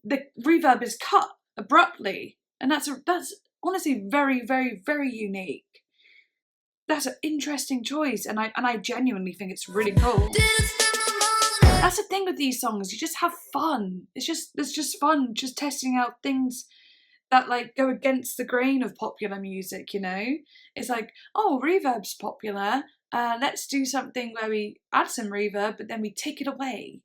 the reverb is cut abruptly, and that's honestly very, very, very unique. That's an interesting choice, and I genuinely think it's really cool. That's the thing with these songs, you just have fun. It's just fun, just testing out things that like go against the grain of popular music, you know? It's like, oh, reverb's popular. Let's do something where we add some reverb, but then we take it away.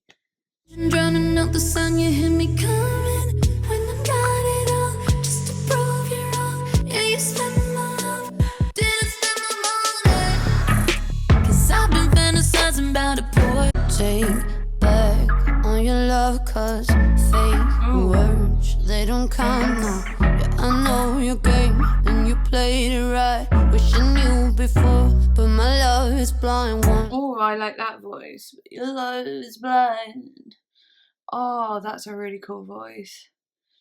Drowning out the sun, you hear me coming. When I got it all, just to prove you wrong. Yeah, you spent my love, didn't spend my money. 'Cause I've been fantasizing about a boy. Take back on your love, 'cause fake words, they don't count now. Yeah, I know your game, and you played it right. Wish I knew before, but my love is blind one. Oh, I like that voice. Your love is blind. Oh, that's a really cool voice.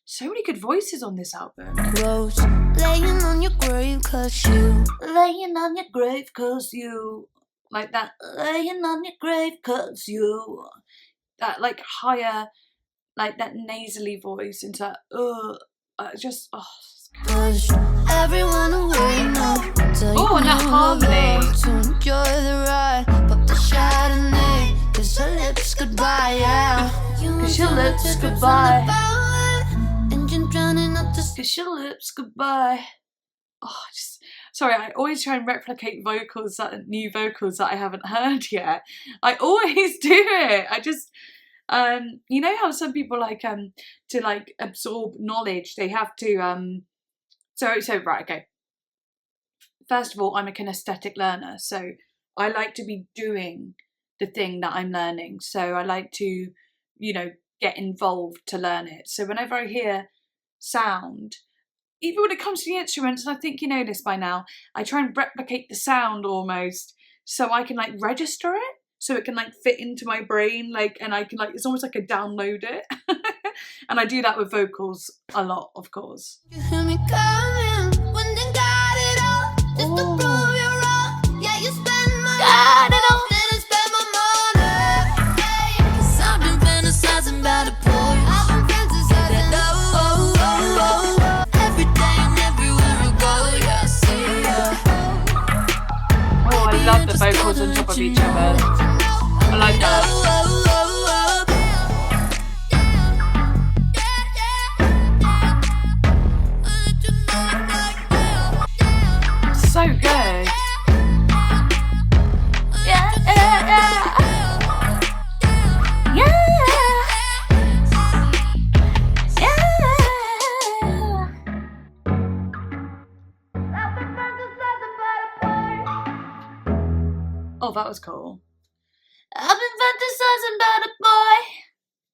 So many good voices on this album. Rose, laying on your grave, 'cause you. Laying on your grave 'cause you. Like that. Laying on your grave 'cause you. That like higher, like that nasally voice into that. Just. Push everyone away now. Oh, and that harmony. To enjoy the ride, pop the Chardonnay, 'cause her lips goodbye, yeah. 'Cause your lips goodbye. Engine drowning up the 'Cause your lips goodbye. Oh, sorry, I always try and replicate new vocals that I haven't heard yet. I always do it. I just, you know how some people like to like absorb knowledge, they have to So right, okay. First of all, I'm a kinesthetic learner, so I like to be doing the thing that I'm learning. So I like to, you know, get involved to learn it. So whenever I hear sound, even when it comes to the instruments, and I think you know this by now, I try and replicate the sound almost so I can like register it, so it can like fit into my brain, like, and I can like, it's almost like I download it. And I do that with vocals a lot, of course. You hear me coming when they got it all, just to prove you wrong. Yeah, you spend my got it all, didn't spend my money. 'Cause I've been fantasizing about a boy. I've been fantasizing. Every day and everywhere I go, yeah, I see ya. Oh, I love the vocals on top of each other. I like that. So good. Yeah. Oh, that was cool. I've been fantasizing about a boy.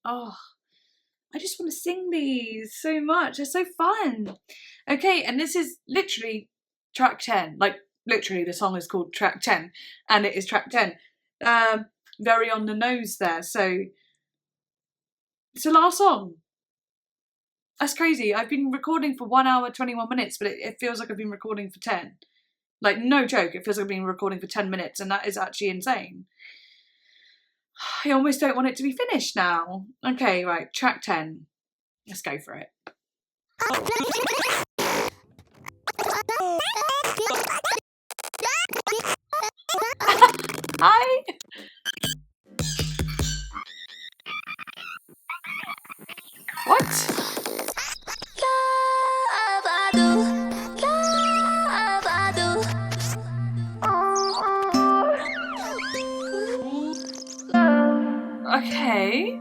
Oh, I just want to sing these so much. They're so fun. Okay, and this is literally track 10. Like, literally, the song is called track 10. And it is track 10. Very on the nose there. So, it's the last song. That's crazy. I've been recording for 1 hour, 21 minutes, but it feels like I've been recording for 10. Like, no joke, it feels like I've been recording for 10 minutes, and that is actually insane. I almost don't want it to be finished now. Okay, right, track 10. Let's go for it. Hi! What? Okay.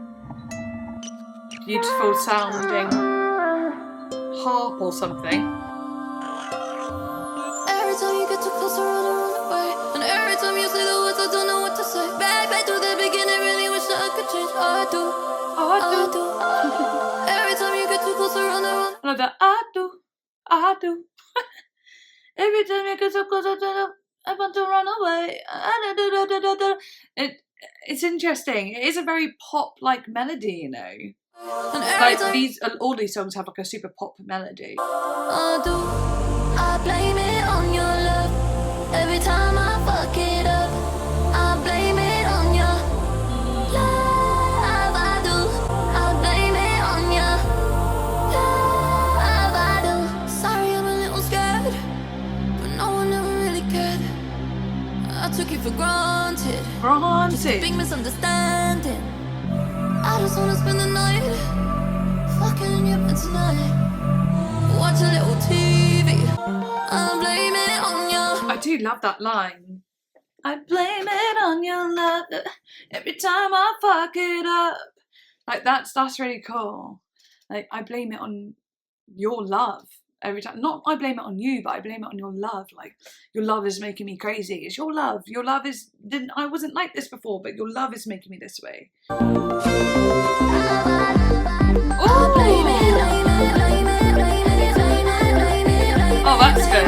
Beautiful sounding harp or something. Every time you get too close, I run away. Every time you get too close, I run. Another I do. Every time you get so close, I want to run away. It's interesting. It is a very pop-like melody, you know. Like all these songs have like a super pop melody. I blame it on your love. Every time I fuck it up, I blame it on your love. I do. I blame it on your love. I do. Sorry, I'm a little scared, but no one ever really cared. I took you for granted. Just a big misunderstanding. I just wanna spend the night fucking in your bed tonight. Watch a little TV. I blame it on you. I do love that line. I blame it on your love. Every time I fuck it up. Like that's really cool. Like I blame it on your love every time. Not I blame it on you, but I blame it on your love. Like your love is making me crazy. It's your love. Your love I wasn't like this before, but your love is making me this way. Oh, that's good.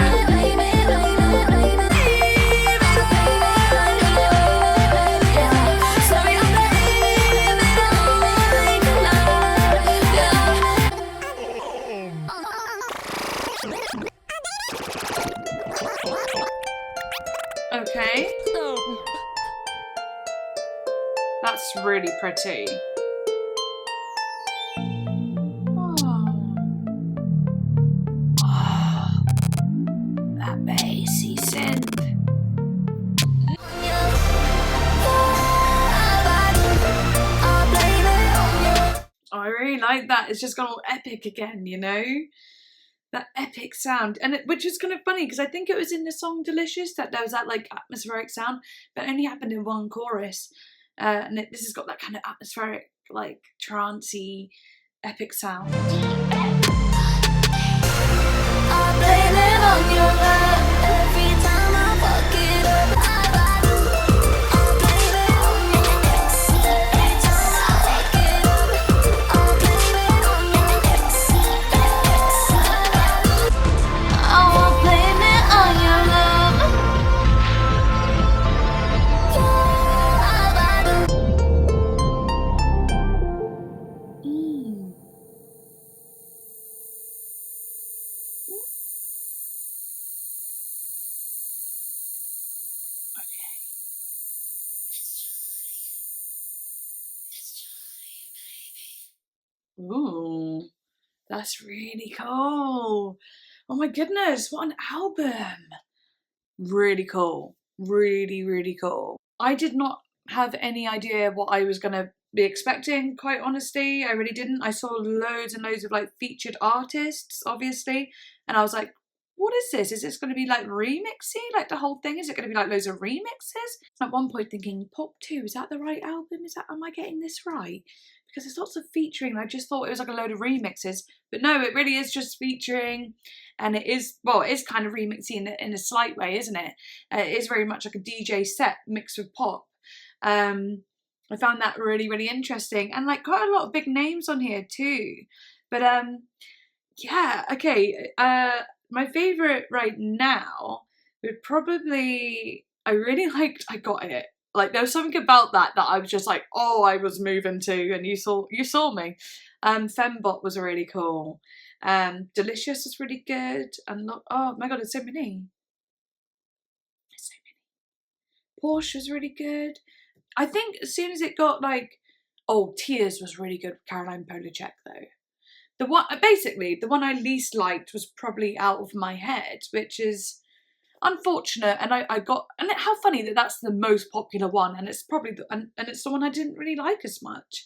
Okay. That's really pretty. That bassy synth. I really like that. It's just gone all epic again, you know? That epic sound. And which is kind of funny because I think it was in the song Delicious that there was that like atmospheric sound, but it only happened in one chorus. And this has got that kind of atmospheric, like trancey, epic sound. I blame it on your love. Every time I fuck it up, I blame it on your ex. Every time I fuck it up, I blame it on your ex. I blame it on your love. Ooh, that's really cool. Oh my goodness, what an album. Really cool. Really, really cool. I did not have any idea what I was going to be expecting, quite honestly. I really didn't. I saw loads and loads of like featured artists, obviously, and I was like, what is this? Is this going to be like remixy? Like the whole thing? Is it going to be like loads of remixes? At one point thinking, Pop 2, is that the right album? Am I getting this right? Because there's lots of featuring and I just thought it was like a load of remixes. But no, it really is just featuring, and it is kind of remixy in a slight way, isn't it? It is very much like a DJ set mixed with pop. I found that really, really interesting, and like quite a lot of big names on here too. But yeah, okay. My favourite right now would probably, I really liked I Got It. Like there was something about that I was just like, oh, I was moving to, and you saw me. Fembot was really cool. Delicious was really good, and oh my god, there's so many. Porsche was really good. I think as soon as it got like, oh, Tears was really good with Caroline Polachek though. The one I least liked was probably Out of My Head, which is unfortunate. And and how funny that that's the most popular one, and it's probably and it's the one I didn't really like as much.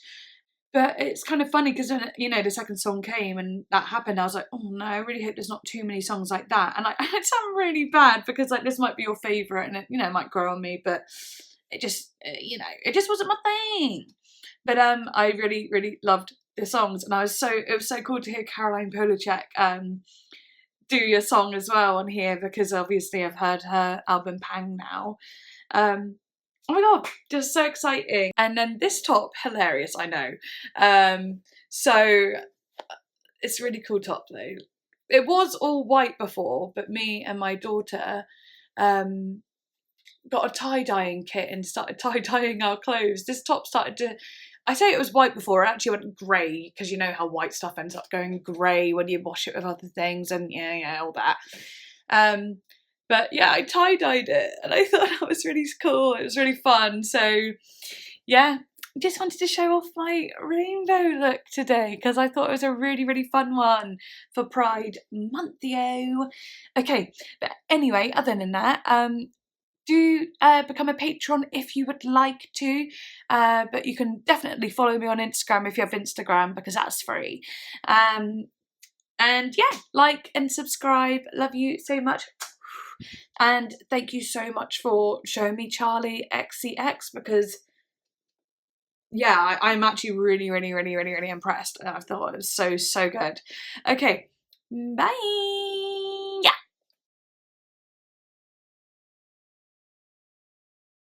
But it's kind of funny because then, you know, the second song came and that happened. I was like, oh no, I really hope there's not too many songs like that. And it sounds really bad because like this might be your favourite and it, you know, might grow on me, but it just, you know, it just wasn't my thing. But I really, really loved the songs, and it was so cool to hear Caroline Polachek do your song as well on here, because obviously I've heard her album Pang now. Oh my god, just so exciting. And then this top, hilarious, I know. So it's a really cool top though. It was all white before, but me and my daughter got a tie-dyeing kit and started tie-dyeing our clothes. This top started to, I say it was white before, it actually went grey, because you know how white stuff ends up going grey when you wash it with other things, and yeah, all that. But yeah, I tie-dyed it and I thought that was really cool. It was really fun. So yeah, just wanted to show off my rainbow look today because I thought it was a really, really fun one for Pride Month, yo. Okay, but anyway, other than that, do become a patron if you would like to, but you can definitely follow me on Instagram if you have Instagram, because that's free. And yeah, like and subscribe. Love you so much. And thank you so much for showing me Charli XCX, because yeah, I'm actually really, really, really, really, really impressed. I thought it was so, so good. Okay, bye.